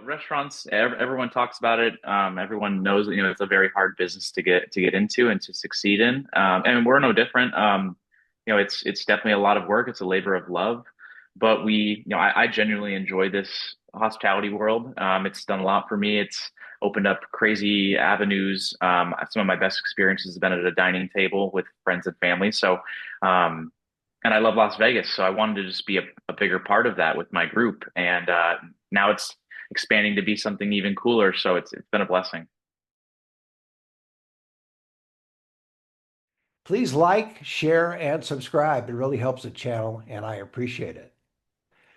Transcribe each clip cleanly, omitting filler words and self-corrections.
Restaurants, everyone talks about it. Everyone knows, it's a very hard business to get into and to succeed in. And we're no different. It's definitely a lot of work. It's a labor of love, but I genuinely enjoy this hospitality world. It's done a lot for me. It's opened up crazy avenues. Some of my best experiences have been at a dining table with friends and family. And I love Las Vegas, so I wanted to just be a bigger part of that with my group. And now it's expanding to be something even cooler. So it's been a blessing. Please like, share, and subscribe. It really helps the channel, and I appreciate it.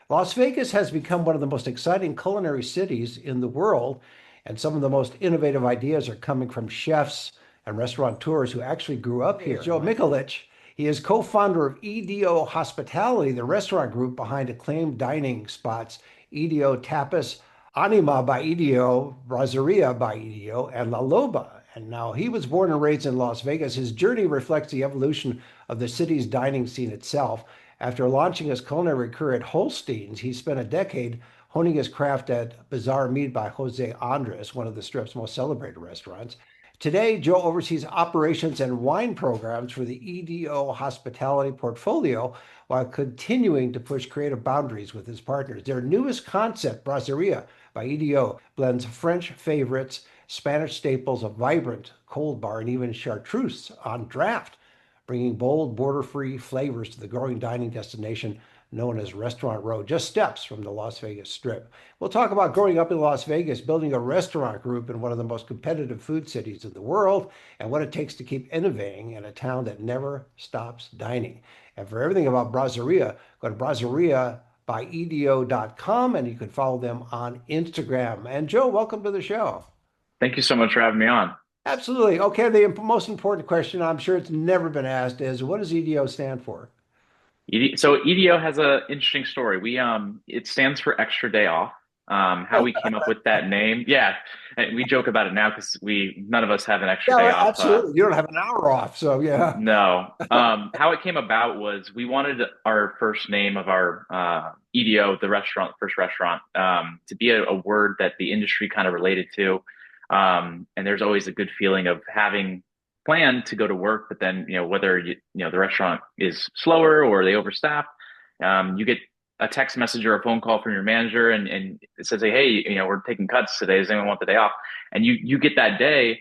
Las Vegas has become one of the most exciting culinary cities in the world, and some of the most innovative ideas are coming from chefs and restaurateurs who actually grew up here. Joe Mikulich, he is co-founder of EDO Hospitality, the restaurant group behind acclaimed dining spots EDO Tapas, Anima by EDO, Braseria by EDO, and La Loba. And now he was born and raised in Las Vegas. His journey reflects the evolution of the city's dining scene itself. After launching his culinary career at Holstein's, he spent a decade honing his craft at Bazaar Mead by Jose Andres, one of the Strip's most celebrated restaurants. Today, Joe oversees operations and wine programs for the EDO Hospitality portfolio while continuing to push creative boundaries with his partners. Their newest concept, Braseria by EDO, blends French favorites, Spanish staples, a vibrant cold bar, and even chartreuse on draft, bringing bold, border-free flavors to the growing dining destination known as Restaurant Row, just steps from the Las Vegas Strip. We'll talk about growing up in Las Vegas, building a restaurant group in one of the most competitive food cities in the world, and what it takes to keep innovating in a town that never stops dining. And for everything about Braseria, go to braseriabyedo.com, and you can follow them on Instagram. And Joe, welcome to the show. Thank you so much for having me on. Absolutely. Okay, the most important question, I'm sure it's never been asked, is what does EDO stand for? So EDO has a interesting story. It stands for extra day off. How we came up with that name, yeah, and we joke about it now because we none of us have an extra Yeah, day off. absolutely. You don't have an hour off, so yeah. No. How it came about was we wanted our first name of our EDO, the restaurant, first restaurant, to be a word that the industry kind of related to. And there's always a good feeling of having planned to go to work, but then, whether the restaurant is slower or they overstaff, you get a text message or a phone call from your manager and it says, hey, we're taking cuts today. Does anyone want the day off? And you get that day,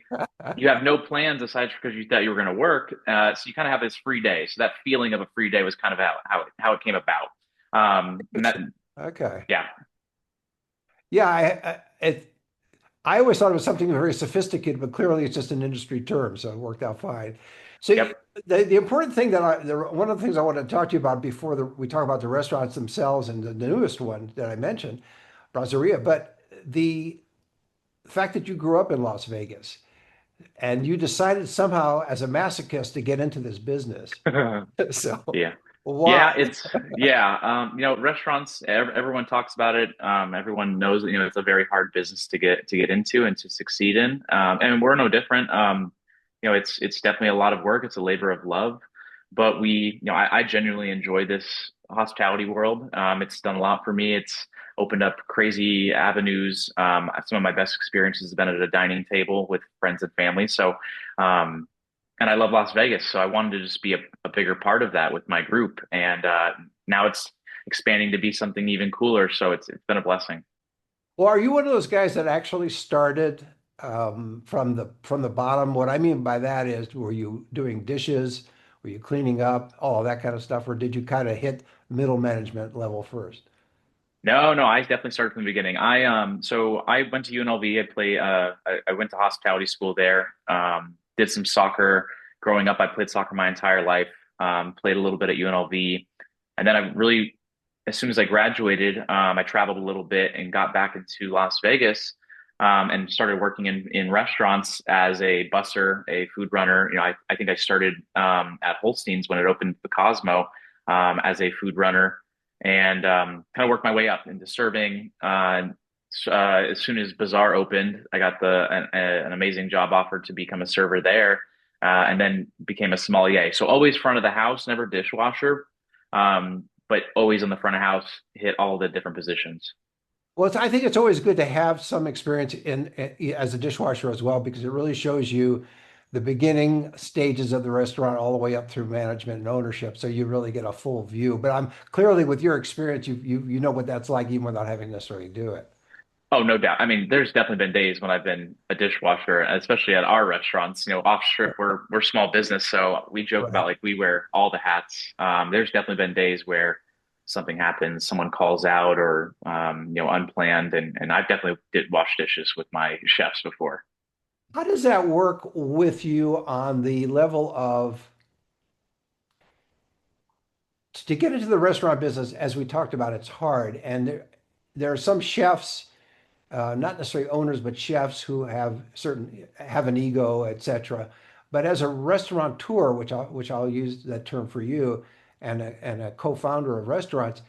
you have no plans aside from because you thought you were going to work. So you kind of have this free day. So that feeling of a free day was kind of how it came about. And that, Okay. yeah. Yeah, I always thought it was something very sophisticated, but clearly it's just an industry term, so it worked out fine. So Yep. the important thing one of the things I want to talk to you about before we talk about the restaurants themselves and the newest one that I mentioned, Braseria, but the fact that you grew up in Las Vegas and you decided somehow as a masochist to get into this business. So Yeah. why? Yeah, restaurants, everyone talks about it. Everyone knows that, it's a very hard business to get into and to succeed in. And we're no different. It's definitely a lot of work. It's a labor of love, but I genuinely enjoy this hospitality world. It's done a lot for me. It's opened up crazy avenues. Some of my best experiences have been at a dining table with friends and family. Um, and I love Las Vegas, so I wanted to just be a bigger part of that with my group. And now it's expanding to be something even cooler. So it's been a blessing. Well, are you one of those guys that actually started from the bottom? What I mean by that is, were you doing dishes? Were you cleaning up, all that kind of stuff, or did you kind of hit middle management level first? No, no, I definitely started from the beginning. So I went to UNLV. I went to hospitality school there. Did some soccer growing up. I played soccer my entire life. Played a little bit at UNLV, and then as soon as I graduated, I traveled a little bit and got back into Las Vegas, and started working in restaurants as a busser, a food runner. I think I started at Holstein's when it opened the Cosmo, as a food runner and kind of worked my way up into serving. As soon as Bazaar opened, I got an amazing job offer to become a server there, and then became a sommelier. So always front of the house, never dishwasher, but always in the front of house, hit all the different positions. Well, I think it's always good to have some experience as a dishwasher as well, because it really shows you the beginning stages of the restaurant all the way up through management and ownership. So you really get a full view. But I'm clearly with your experience, you know what that's like even without having to necessarily do it. Oh, no doubt. I mean, there's definitely been days when I've been a dishwasher, especially at our restaurants. Off strip, we're small business, so we joke about Right. like we wear all the hats. There's definitely been days where something happens, someone calls out, or unplanned, and I've definitely did wash dishes with my chefs before. How does that work with you on the level of to get into the restaurant business? As we talked about, it's hard, and there are some chefs, not necessarily owners, but chefs who have an ego, etc. But as a restaurateur, which I'll use that term for you, and a co-founder of restaurants,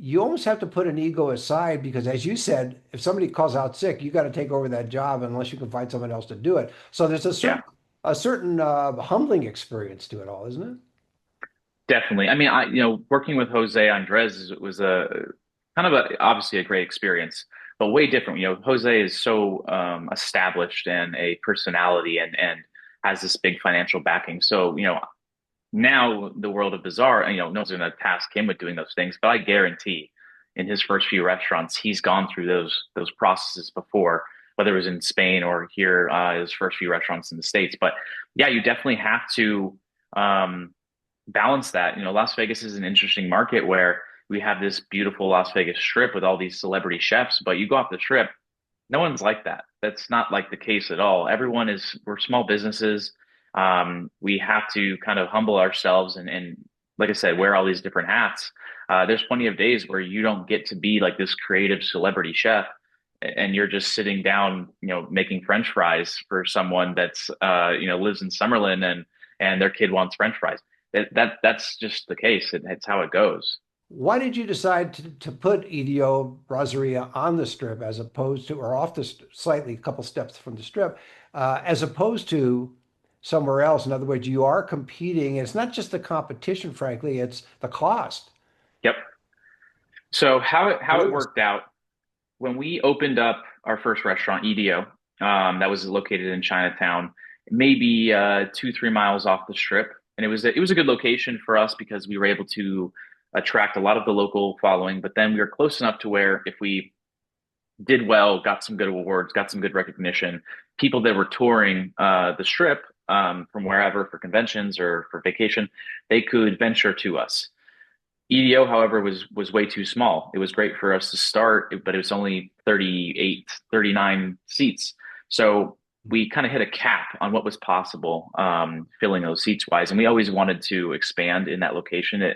you almost have to put an ego aside because, as you said, if somebody calls out sick, you got to take over that job unless you can find someone else to do it. So there's Yeah. a certain humbling experience to it all, isn't it? Definitely. I mean, working with Jose Andres was a kind of obviously a great experience, but way different. Jose is so established and a personality and has this big financial backing. So, now the world of Bazaar, no one's going to task him with doing those things, but I guarantee in his first few restaurants, he's gone through those processes before, whether it was in Spain or here, his first few restaurants in the States. But yeah, you definitely have to um, balance that. Las Vegas is an interesting market where we have this beautiful Las Vegas strip with all these celebrity chefs, but you go off the strip, no one's like that. That's not like the case at all. We're small businesses. We have to kind of humble ourselves and like I said, wear all these different hats. There's plenty of days where you don't get to be like this creative celebrity chef and you're just sitting down, making French fries for someone that's, lives in Summerlin and their kid wants French fries. That's just the case. It's how it goes. Why did you decide to put EDO Braseria on the strip as opposed to, or off the slightly a couple steps from the strip, as opposed to somewhere else? In other words, you are competing. It's not just the competition, frankly, it's the cost. Yep. So how it Real worked out when we opened up our first restaurant, EDO, that was located in Chinatown, maybe 2, 3 miles off the strip, and it was a good location for us because we were able to attract a lot of the local following. But then we were close enough to where if we did well, got some good awards, got some good recognition, people that were touring the strip from wherever for conventions or for vacation, they could venture to us. EDO, however, was way too small. It was great for us to start, but it was only 38, 39 seats. So we kind of hit a cap on what was possible filling those seats wise. And we always wanted to expand in that location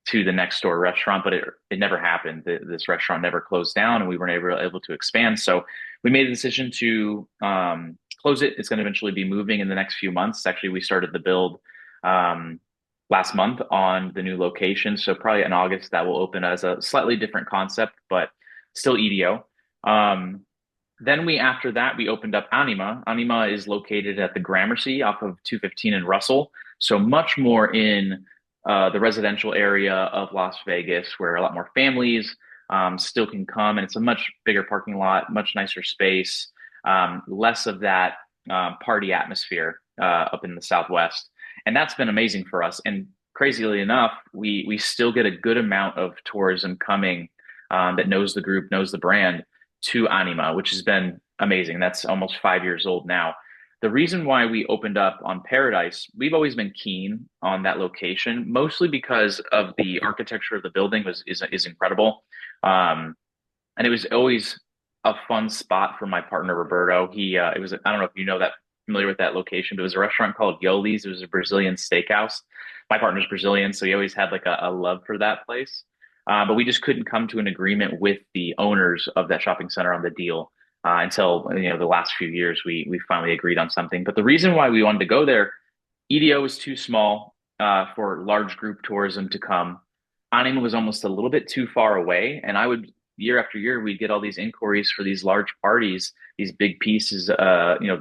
to the next door restaurant, but it never happened. This restaurant never closed down and we weren't able to expand. So we made the decision to close it. It's going to eventually be moving in the next few months. Actually, we started the build um, last month on the new location. So probably in August that will open as a slightly different concept, but still EDO. Um, then after that, we opened up Anima. Anima is located at the Gramercy off of 215 in Russell. So much more in the residential area of Las Vegas where a lot more families still can come. And it's a much bigger parking lot, much nicer space, less of that party atmosphere up in the Southwest. And that's been amazing for us. And crazily enough, we still get a good amount of tourism coming that knows the group, knows the brand to Anima, which has been amazing. That's almost 5 years old now. The reason why we opened up on Paradise, we've always been keen on that location, mostly because of the architecture of the building is incredible. Um, and it was always a fun spot for my partner Roberto. It was I don't know if you know that familiar with that location, but it was a restaurant called Yoli's. It was a Brazilian steakhouse. My partner's Brazilian, so he always had like a love for that place. But we just couldn't come to an agreement with the owners of that shopping center on the deal until the last few years. We finally agreed on something. But the reason why we wanted to go there, EDO was too small for large group tourism to come. Anima was almost a little bit too far away, and I would year after year we'd get all these inquiries for these large parties, these big pieces,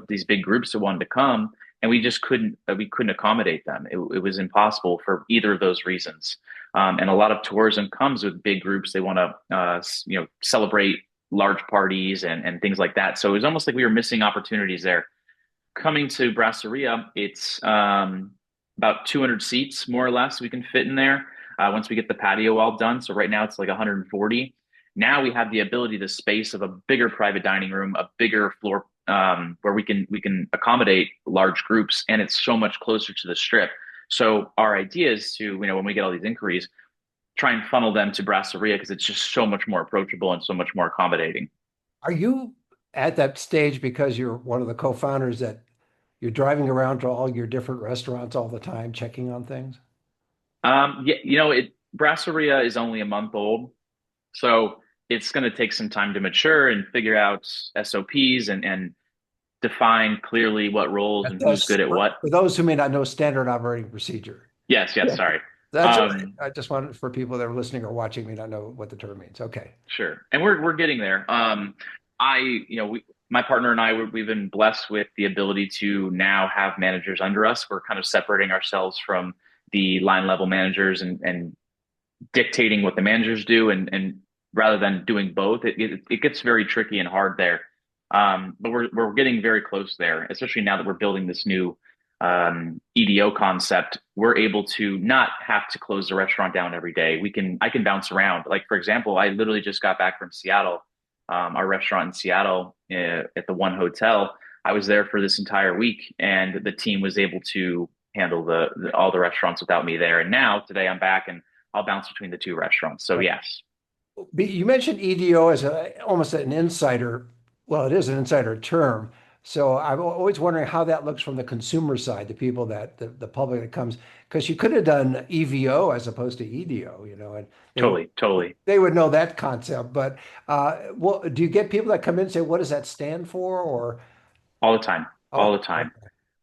these big groups that wanted to come, and we couldn't accommodate them. It was impossible for either of those reasons. And a lot of tourism comes with big groups. They want to celebrate. large parties and things like that. So it was almost like we were missing opportunities there. Coming to Braseria, it's about 200 seats, more or less, we can fit in there once we get the patio all done. So right now it's like 140. Now we have the ability, the space of a bigger private dining room, a bigger floor where we can accommodate large groups, and it's so much closer to the strip. So our idea is to, when we get all these inquiries, try and funnel them to Brasseria because it's just so much more approachable and so much more accommodating. Are you at that stage because you're one of the co-founders that you're driving around to all your different restaurants all the time, checking on things? Yeah, Brasseria is only a month old, so it's going to take some time to mature and figure out SOPs and define clearly what roles and who's That's good at what. for those who may not know standard operating procedure. Yes, yes, Yeah. sorry. That's all right. Um, I just wanted for people that are listening or watching me not know what the term means. Okay. Sure. And we're getting there. I, my partner and I, we've been blessed with the ability to now have managers under us. We're kind of separating ourselves from the line level managers and dictating what the managers do, and rather than doing both, it gets very tricky and hard there. But we're getting very close there, especially now that we're building this new EDO concept. We're able to not have to close the restaurant down every day. I can bounce around. Like for example, I literally just got back from Seattle, our restaurant in Seattle at the One Hotel. I was there for this entire week, and the team was able to handle all the restaurants without me there. And now today I'm back and I'll bounce between the two restaurants. So yes, You mentioned EDO as almost an insider. Well, it is an insider term. So I'm always wondering how that looks from the consumer side, the people that the public that comes, because you could have done EVO as opposed to EDO, and totally, totally, they would know that concept. But well, do you get people that come in and say, what does that stand for? Or all the time, all oh, the time.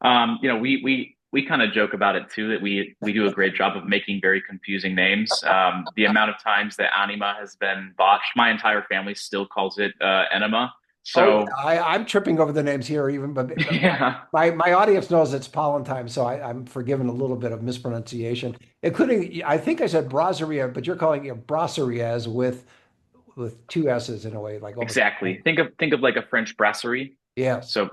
okay. We kind of joke about it too that we do a great job of making very confusing names. The amount of times that Anima has been botched, my entire family still calls it Enema. Oh yeah, So I'm tripping over the names here even, but yeah, my audience knows it's pollen time, so I'm forgiven a little bit of mispronunciation, including I think I said Braseria, but you're calling it Braserias with two S's in a way, like almost. exactly. Think of like a French brasserie. Yes. So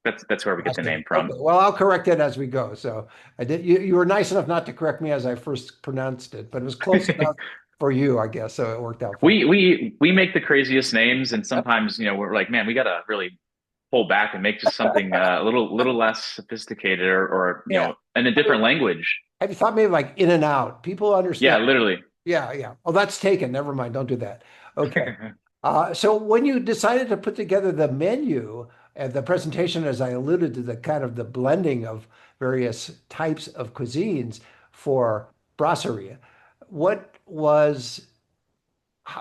that's where we get the Gotcha. name Okay. from. Well, I'll correct it as we go. So I did. You were nice enough not to correct me as I first pronounced it, but it was close enough for you, I guess. So it worked out fine. We make the craziest names, and sometimes we're like, man, we gotta really pull back and make just something a little less sophisticated or Yeah. in a I mean, different language. have you thought maybe like in and out? People Yeah, understand. literally. Yeah, yeah. Oh, that's taken. Never mind. Don't do that. Okay. So when you decided to put together the menu and the presentation, as I alluded to, the kind of the blending of various types of cuisines for brasserie, what was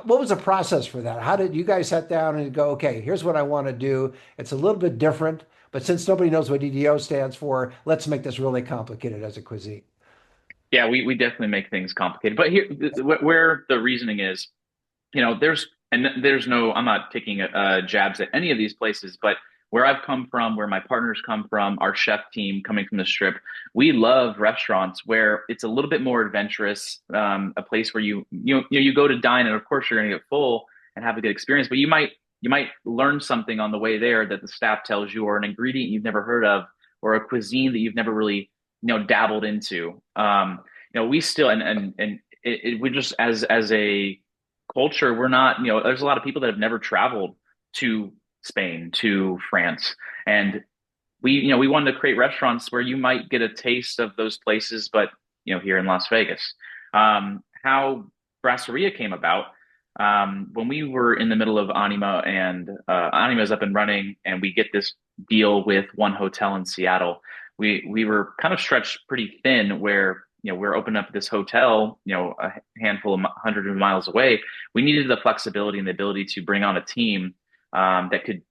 what was the process for that? How did you guys sit down and go, okay, here's what I want to do. It's a little bit different, but since nobody knows what EDO stands for, let's make this really complicated as a cuisine. Yeah, we definitely make things complicated. But here, where the reasoning is, there's no, I'm not taking jabs at any of these places, but where I've come from, where my partners come from, our chef team coming from the strip, we love restaurants where it's a little bit more adventurous, a place where you go to dine, and of course you're going to get full and have a good experience, but you might learn something on the way there that the staff tells you, or an ingredient you've never heard of, or a cuisine that you've never really dabbled into. We still and we just as a culture, we're not, there's a lot of people that have never traveled to Spain, to France. And we wanted to create restaurants where you might get a taste of those places, but, here in Las Vegas. How Brasseria came about, when we were in the middle of Anima and Anima is up and running, and we get this deal with one hotel in Seattle, we were kind of stretched pretty thin where we're opening up this hotel a handful of hundred of miles away. We needed the flexibility and the ability to bring on a team that could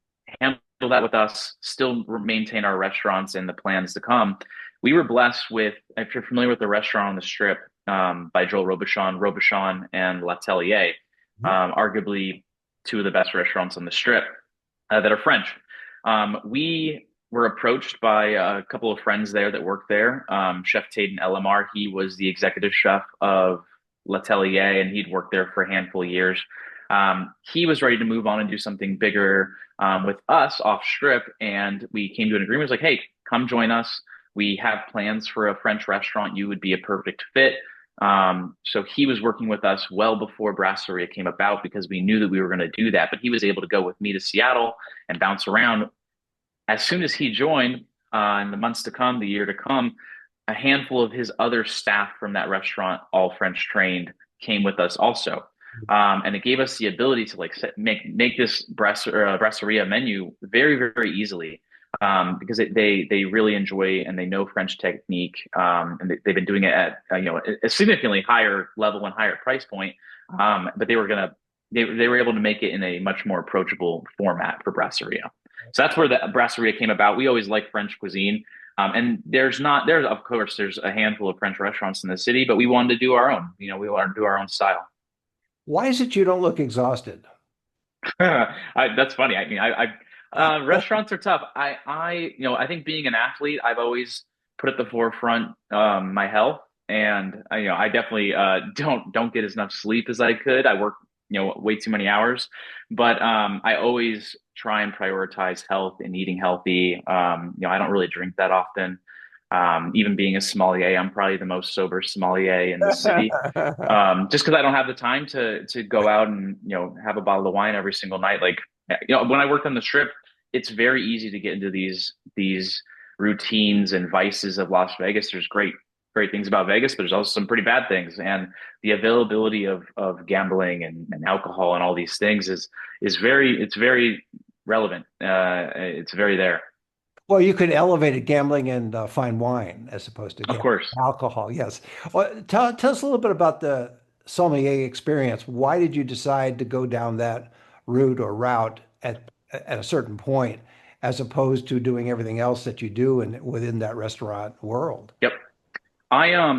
handle that with us, still maintain our restaurants and the plans to come. We were blessed with, if you're familiar with the restaurant on the strip, by Joel Robuchon and L'Atelier, arguably two of the best restaurants on the strip that are French. We were approached by a couple of friends there that worked there. Chef Taden Elamar, he was the executive chef of L'Atelier, and he'd worked there for a handful of years. He was ready to move on and do something bigger with us off strip, and we came to an agreement. It was like, hey, come join us. We have plans for a French restaurant. You would be a perfect fit. So he was working with us well before Braseria came about because we knew that we were going to do that. But he was able to go with me to Seattle and bounce around. As soon as he joined, in the months to come, the year to come, a handful of his other staff from that restaurant, all French trained, came with us also. And it gave us the ability to like make this brasseria menu very, very easily, because they really enjoy and they know French technique, and they've been doing it at a significantly higher level and higher price point. But they were able to make it in a much more approachable format for brasseria. So that's where the brasseria came about. We always like French cuisine. And there's of course there's a handful of French restaurants in the city, but we wanted to do our own. We wanted to do our own style. Why is it you don't look exhausted? That's funny. I mean, restaurants are tough. I think being an athlete, I've always put at the forefront my health, and I definitely don't get as much sleep as I could. I work, way too many hours, but I always try and prioritize health and eating healthy. I don't really drink that often. Even being a sommelier, I'm probably the most sober sommelier in the city. Just because I don't have the time to go out and have a bottle of wine every single night. Like when I worked on the strip, it's very easy to get into these routines and vices of Las Vegas. There's great things about Vegas, but there's also some pretty bad things. And the availability of gambling and alcohol and all these things is very relevant. It's very there. Well, you could elevate it gambling and fine wine as opposed to Of gambling. course. Alcohol. Yes. Well, tell us a little bit about the sommelier experience. Why did you decide to go down that route at a certain point, as opposed to doing everything else that you do within that restaurant world? Yep.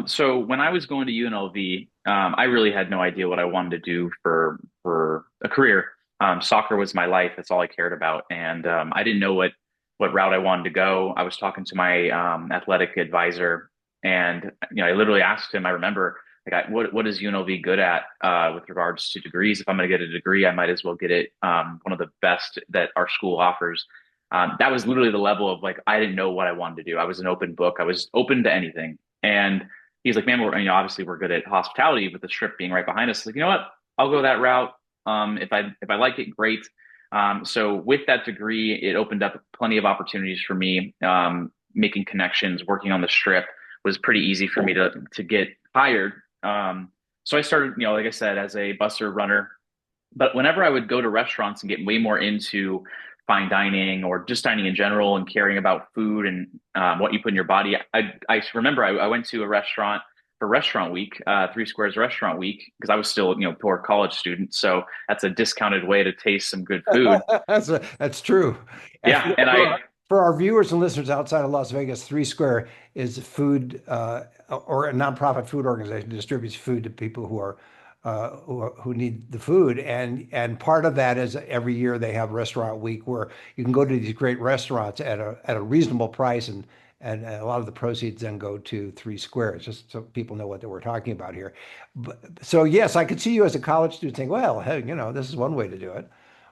So when I was going to UNLV, I really had no idea what I wanted to do for a career. Soccer was my life. That's all I cared about. And I didn't know what route I wanted to go. I was talking to my athletic advisor, and I literally asked him. I remember, like, what is UNLV good at with regards to degrees? If I'm going to get a degree, I might as well get it one of the best that our school offers. That was literally the level of like I didn't know what I wanted to do. I was an open book. I was open to anything. And he's like, man, obviously we're good at hospitality with the strip being right behind us. Like, you know what? I'll go that route. If I like it, great. So with that degree, it opened up plenty of opportunities for me. Making connections, working on the strip was pretty easy for me to get hired. So I started, like I said, as a busser runner. But whenever I would go to restaurants and get way more into fine dining or just dining in general and caring about food and what you put in your body, I remember I went to a restaurant for Restaurant Week, Three Squares Restaurant Week, because I was still, poor college student. So that's a discounted way to taste some good food. That's true. And Yeah, and for our viewers and listeners outside of Las Vegas, Three Square is food or a nonprofit food organization that distributes food to people who need the food. And part of that is every year they have Restaurant Week where you can go to these great restaurants at a reasonable price, and a lot of the proceeds then go to Three Squares, just so people know what we're talking about here. So yes, I could see you as a college student saying, well, hey, this is one way to do it.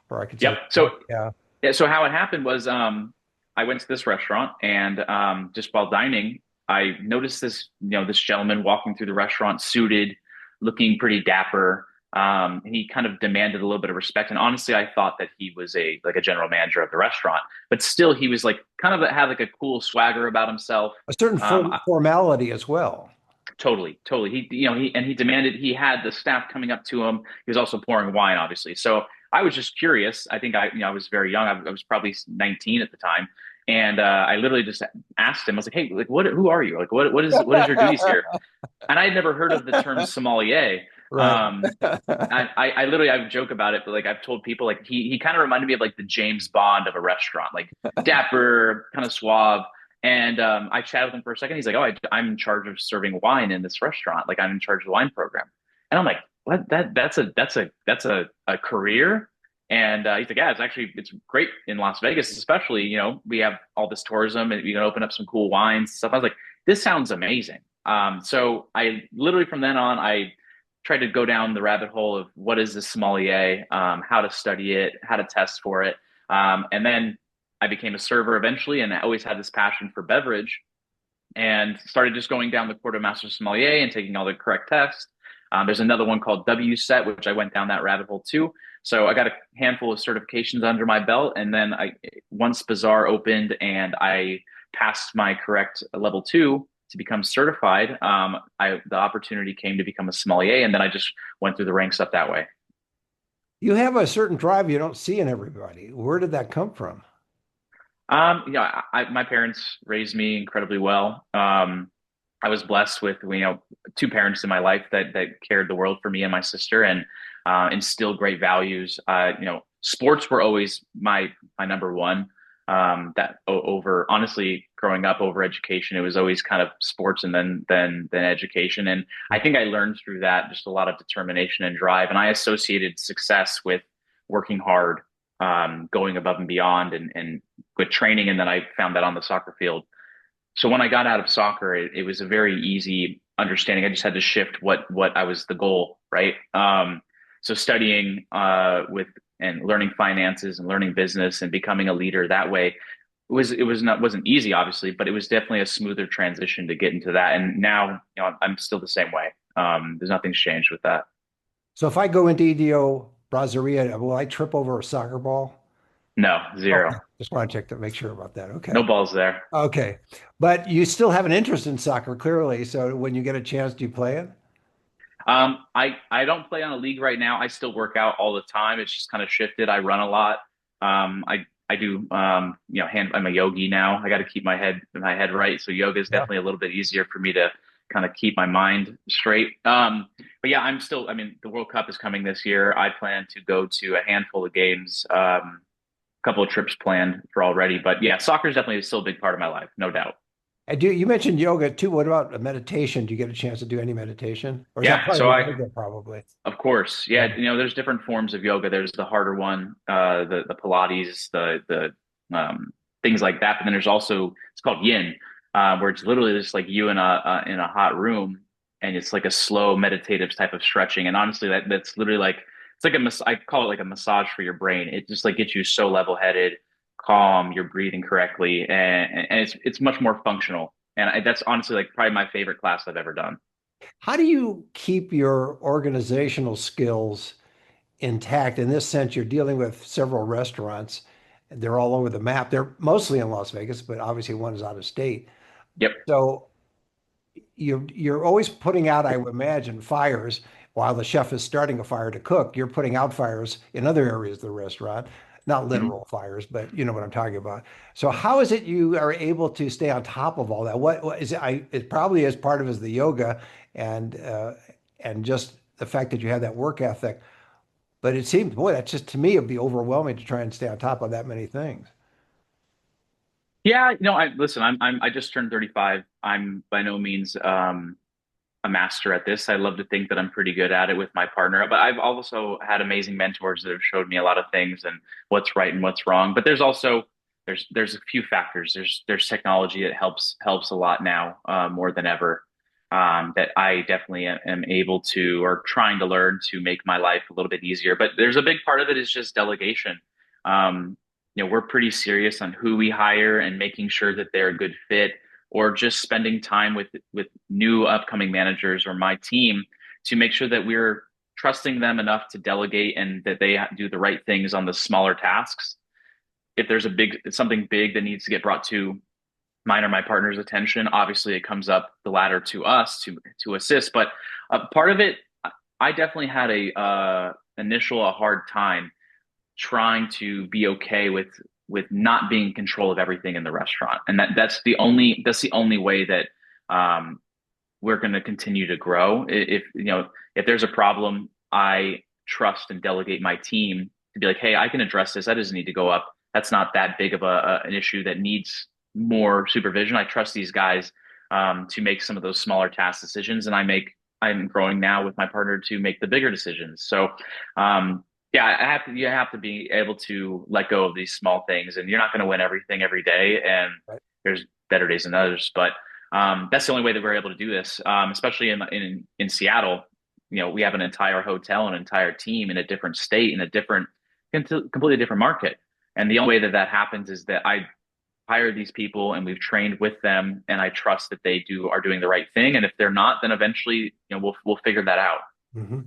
Or I could yep. say, So yeah. yeah, so how it happened was I went to this restaurant and just while dining, I noticed this gentleman walking through the restaurant suited, looking pretty dapper. And he kind of demanded a little bit of respect. And honestly, I thought that he was a general manager of the restaurant, but still he was like kind of had like a cool swagger about himself. A certain Um, formality as well. Totally. He demanded. He had the staff coming up to him. He was also pouring wine, obviously. So I was just curious. I think I was very young. I was probably 19 at the time, and I literally just asked him. I was like, "Hey, like, who are you? Like, what is your duties here?" And I had never heard of the term sommelier. Right. Um, I literally I joke about it, but like I've told people, like he kind of reminded me of like the James Bond of a restaurant, like dapper, kind of suave. And I chatted with him for a second. He's like, "Oh, I'm in charge of serving wine in this restaurant. Like I'm in charge of the wine program." And I'm like, "What? That's a career?" And he's like, "Yeah, it's great in Las Vegas, especially. We have all this tourism, and you can open up some cool wines and stuff." I was like, "This sounds amazing." So I literally from then on, I tried to go down the rabbit hole of what is the sommelier, how to study it, how to test for it. And then I became a server eventually, and I always had this passion for beverage and started just going down the quartermaster sommelier and taking all the correct tests. There's another one called WSET, which I went down that rabbit hole too. So I got a handful of certifications under my belt, and then once Bazaar opened and I passed my correct level two to become certified, the opportunity came to become a sommelier, and then I just went through the ranks up that way. You have a certain drive you don't see in everybody. Where did that come from? My parents raised me incredibly well. I was blessed with, two parents in my life that cared the world for me and my sister and instilled great values. Sports were always my number one. Over honestly, growing up over education, it was always kind of sports and then education. And I think I learned through that just a lot of determination and drive. And I associated success with working hard, going above and beyond, and with training. And then I found that on the soccer field. So when I got out of soccer, it was a very easy understanding. I just had to shift what I was the goal, right? So studying with and learning finances and learning business and becoming a leader that way wasn't easy, obviously, but it was definitely a smoother transition to get into that. And now, I'm still the same way. There's nothing's changed with that. So if I go into EDO Braseria, will I trip over a soccer ball? No, Okay. zero. Just want to check to make sure about that. No Okay. balls there. Okay. But you still have an interest in soccer, clearly. So when you get a chance, do you play it? I don't play on a league right now. I still work out all the time. It's just kind of shifted. I run a lot. I do I'm a yogi now. I got to keep my head right. So yoga is Yeah. definitely a little bit easier for me to kind of keep my mind straight. But yeah, I mean, the World Cup is coming this year. I plan to go to a handful of games, a couple of trips planned for already. But yeah, soccer is definitely still a big part of my life, no doubt. And you mentioned yoga too. What about meditation? Do you get a chance to do any meditation? Or is that Yeah, part of so the I yoga probably? Of course, Yeah. yeah. There's different forms of yoga. There's the harder one, the Pilates, the things like that. But then there's also it's called Yin, where it's literally just like you in a hot room, and it's like a slow meditative type of stretching. And honestly, that's literally like it's like I call it like a massage for your brain. It just like gets you so level headed, calm. You're breathing correctly, and it's much more functional. And that's honestly like probably my favorite class I've ever done. How do you keep your organizational skills intact? In this sense, you're dealing with several restaurants. They're all over the map. They're mostly in Las Vegas, but obviously one is out of state. Yep. So you're always putting out, I would imagine, fires while the chef is starting a fire to cook. You're putting out fires in other areas of the restaurant, not Mhm. literal fires, but you know what I'm talking about. So how is it you are able to stay on top of all that? What is it? It probably is part of is the yoga and just the fact that you have that work ethic. But it seems, boy, that's just to me, it'd be overwhelming to try and stay on top of that many things. Yeah, I listen, I just turned 35. I'm by no means a master at this. I love to think that I'm pretty good at it with my partner, but I've also had amazing mentors that have showed me a lot of things and what's right and what's wrong. But there's a few factors. There's technology that helps a lot now, more than ever. That I definitely am able to or trying to learn to make my life a little bit easier. But there's a big part of it is just delegation. Um, we're pretty serious on who we hire and making sure that they're a good fit, or just spending time with new upcoming managers or my team to make sure that we're trusting them enough to delegate and that they do the right things on the smaller tasks. If there's something big that needs to get brought to mine or my partner's attention, obviously it comes up the ladder to us to assist. But part of it, I definitely had a hard time trying to be okay with not being in control of everything in the restaurant, and that's the only way that um, we're going to continue to grow. If there's a problem, I trust and delegate my team to be like, hey, I can address this. That doesn't need to go up. That's not that big of an issue that needs more supervision. I trust these guys to make some of those smaller task decisions, and I'm growing now with my partner to make the bigger decisions. So yeah, you have to be able to let go of these small things, and you're not going to win everything every day, and Right. there's better days than others. But that's the only way that we're able to do this, especially in Seattle. we have an entire hotel, an entire team in a different state, in a completely different market. And the only way that that happens is that I hire these people and we've trained with them, and I trust that they are doing the right thing. And if they're not, then eventually, we'll figure that out. Hmm.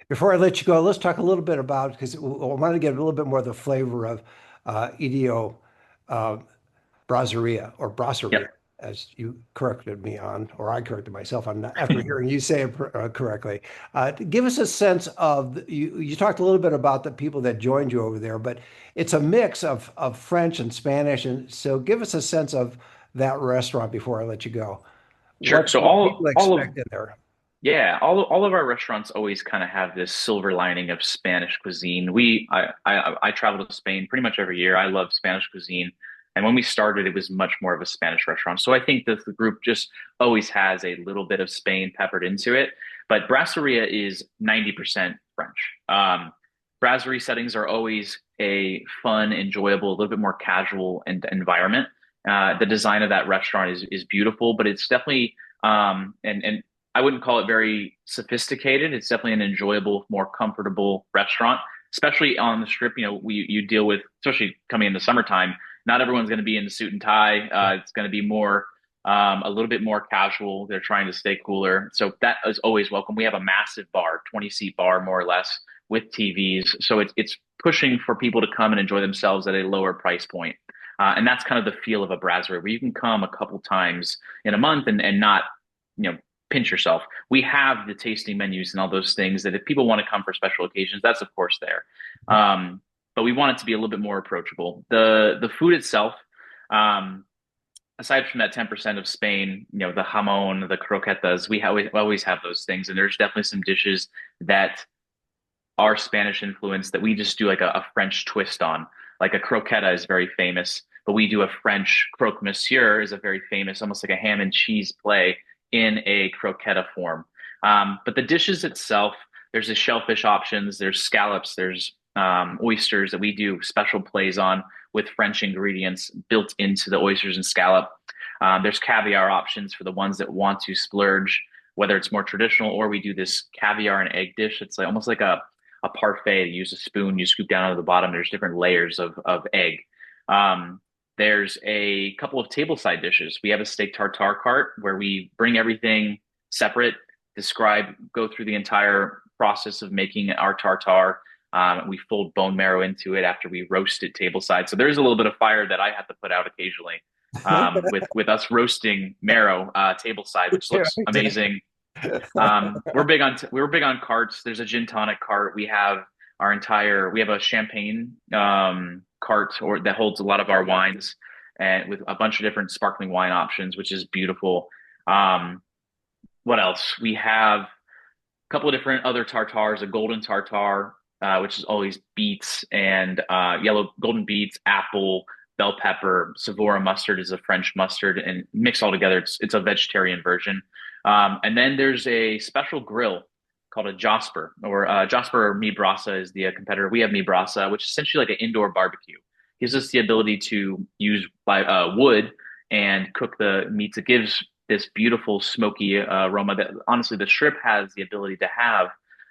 Before I let you go, let's talk a little bit about, because I want to get a little bit more of the flavor of EDO uh, Braseria or Yep. Brasserie, as you corrected me on, or I corrected myself on after hearing you say it correctly. Give us a sense of, you talked a little bit about the people that joined you over there, but it's a mix of French and Spanish. And so give us a sense of that restaurant before I let you go. Sure. So What people all of expect in there. Yeah, all of our restaurants always kind of have this silver lining of Spanish cuisine. I travel to Spain pretty much every year. I love Spanish cuisine, and when we started, it was much more of a Spanish restaurant. So I think that the group just always has a little bit of Spain peppered into it. But Brasseria is 90% French. Brasserie settings are always a fun, enjoyable, a little bit more casual environment. The design of that restaurant is beautiful, but it's definitely and I wouldn't call it very sophisticated. It's definitely an enjoyable, more comfortable restaurant, especially on the strip. You deal with, especially coming into summertime. Not everyone's going to be in the suit and tie. It's going to be more, a little bit more casual. They're trying to stay cooler, so that is always welcome. We have a massive bar, 20-seat bar, more or less, with TVs. So it's pushing for people to come and enjoy themselves at a lower price point. And that's kind of the feel of a brasserie, where you can come a couple times in a month and not, pinch yourself. We have the tasting menus and all those things that if people want to come for special occasions, that's of course there. But we want it to be a little bit more approachable. The food itself, um, aside from that 10% of Spain, the jamon, the croquetas, we always have those things. And there's definitely some dishes that are Spanish influence that we just do like a French twist on. Like a croqueta is very famous, but we do a French croque monsieur is a very famous, almost like a ham and cheese play in a croqueta form. But the dishes itself, there's the shellfish options, there's scallops, there's oysters that we do special plays on with French ingredients built into the oysters and scallop. There's caviar options for the ones that want to splurge, whether it's more traditional or we do this caviar and egg dish. It's like almost like a parfait. You use a spoon, you scoop down to the bottom. There's different layers of egg. Um, there's a couple of tableside dishes. We have a steak tartare cart where we bring everything separate, go through the entire process of making our tartare. We fold bone marrow into it after we roast it tableside. So there's a little bit of fire that I have to put out occasionally with us roasting marrow tableside, which looks amazing. We're big on carts. There's a gin tonic cart. We have a champagne cart or that holds a lot of our wines and with a bunch of different sparkling wine options, which is beautiful. Um, what else? We have a couple of different other tartares, a golden tartare, which is always beets and yellow golden beets, apple, bell pepper, Savora mustard is a French mustard, and mixed all together. It's a vegetarian version. And then there's a special grill called a Josper, or Josper or Mi Brasa is the competitor. We have Mi Brasa, which is essentially like an indoor barbecue. Gives us the ability to use wood and cook the meats. It gives this beautiful smoky aroma that honestly the strip has the ability to have,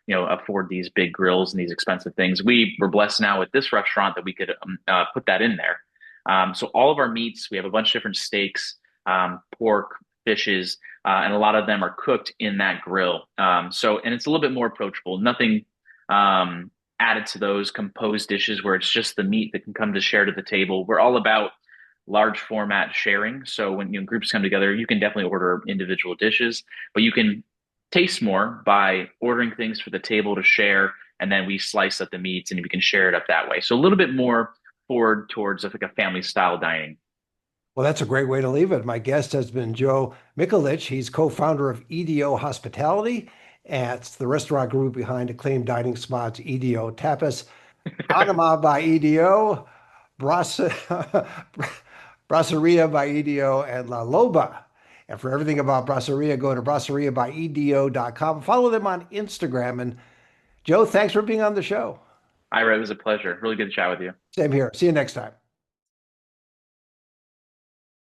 afford these big grills and these expensive things. We were blessed now with this restaurant that we could put that in there. So all of our meats, we have a bunch of different steaks, pork, fishes, and a lot of them are cooked in that grill. And it's a little bit more approachable. Nothing added to those composed dishes where it's just the meat that can come to share to the table. We're all about large format sharing. So when groups come together, you can definitely order individual dishes, but you can taste more by ordering things for the table to share, and then we slice up the meats and we can share it up that way. So a little bit more forward towards like a family style dining. Well, that's a great way to leave it. My guest has been Joe Mikulich. He's co-founder of EDO Hospitality. And it's the restaurant group behind acclaimed dining spots EDO Tapas, Anima by EDO, Bras Braseria by EDO, and La Loba. And for everything about Braseria, go to braseriabyedo.com. Follow them on Instagram. And Joe, thanks for being on the show. Ira, it was a pleasure. Really good to chat with you. Same here. See you next time.